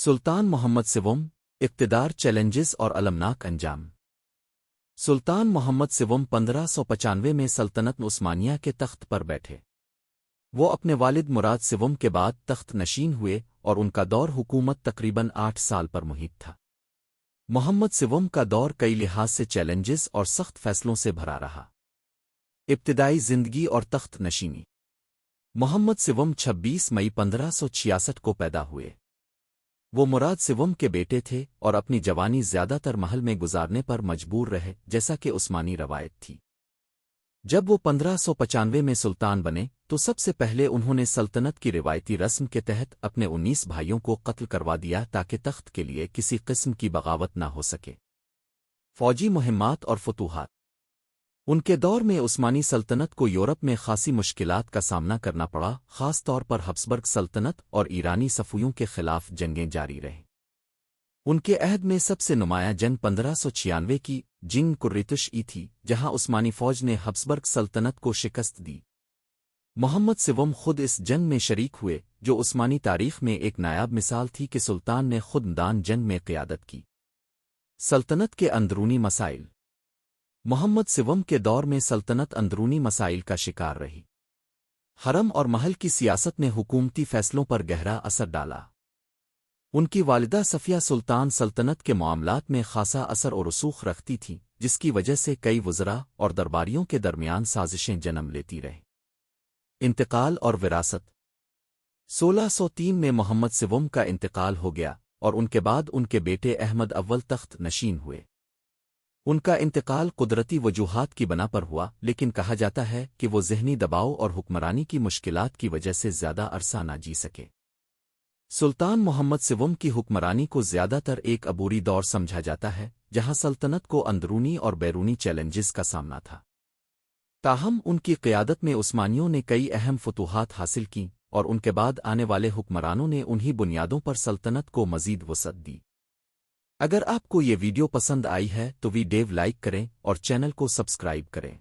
سلطان محمد سوم اقتدار چیلنجز اور المناک انجام سلطان محمد سوم 1595 میں سلطنت عثمانیہ کے تخت پر بیٹھے۔ وہ اپنے والد مراد سوم کے بعد تخت نشین ہوئے اور ان کا دور حکومت تقریباً 8 سال پر محیط تھا۔ محمد سوم کا دور کئی لحاظ سے چیلنجز اور سخت فیصلوں سے بھرا رہا۔ ابتدائی زندگی اور تخت نشینی۔ محمد سوم 26 مئی 1566 کو پیدا ہوئے۔ وہ مراد سوم کے بیٹے تھے اور اپنی جوانی زیادہ تر محل میں گزارنے پر مجبور رہے جیسا کہ عثمانی روایت تھی۔ جب وہ 1595 میں سلطان بنے تو سب سے پہلے انہوں نے سلطنت کی روایتی رسم کے تحت اپنے 19 بھائیوں کو قتل کروا دیا تاکہ تخت کے لیے کسی قسم کی بغاوت نہ ہو سکے۔ فوجی مہمات اور فتوحات۔ ان کے دور میں عثمانی سلطنت کو یورپ میں خاصی مشکلات کا سامنا کرنا پڑا، خاص طور پر ہبسبرگ سلطنت اور ایرانی صفویوں کے خلاف جنگیں جاری رہیں۔ ان کے عہد میں سب سے نمایاں جنگ 1596 کی جنگ قریطش ای تھی، جہاں عثمانی فوج نے ہبسبرگ سلطنت کو شکست دی۔ محمد سوم خود اس جنگ میں شریک ہوئے، جو عثمانی تاریخ میں ایک نایاب مثال تھی کہ سلطان نے خود میدان جنگ میں قیادت کی۔ سلطنت کے اندرونی مسائل۔ محمد سوم کے دور میں سلطنت اندرونی مسائل کا شکار رہی۔ حرم اور محل کی سیاست نے حکومتی فیصلوں پر گہرا اثر ڈالا۔ ان کی والدہ صفیہ سلطان سلطنت کے معاملات میں خاصا اثر و رسوخ رکھتی تھیں، جس کی وجہ سے کئی وزراء اور درباریوں کے درمیان سازشیں جنم لیتی رہیں۔ انتقال اور وراثت۔ 1603 میں محمد سوم کا انتقال ہو گیا اور ان کے بعد ان کے بیٹے احمد اول تخت نشین ہوئے۔ ان کا انتقال قدرتی وجوہات کی بنا پر ہوا، لیکن کہا جاتا ہے کہ وہ ذہنی دباؤ اور حکمرانی کی مشکلات کی وجہ سے زیادہ عرصہ نہ جی سکے۔ سلطان محمد سوم کی حکمرانی کو زیادہ تر ایک عبوری دور سمجھا جاتا ہے، جہاں سلطنت کو اندرونی اور بیرونی چیلنجز کا سامنا تھا۔ تاہم ان کی قیادت میں عثمانیوں نے کئی اہم فتوحات حاصل کیں اور ان کے بعد آنے والے حکمرانوں نے انہی بنیادوں پر سلطنت کو مزید وسعت دی۔ اگر آپ کو یہ ویڈیو پسند آئی ہے تو ویڈیو لائک کریں اور چینل کو سبسکرائب کریں۔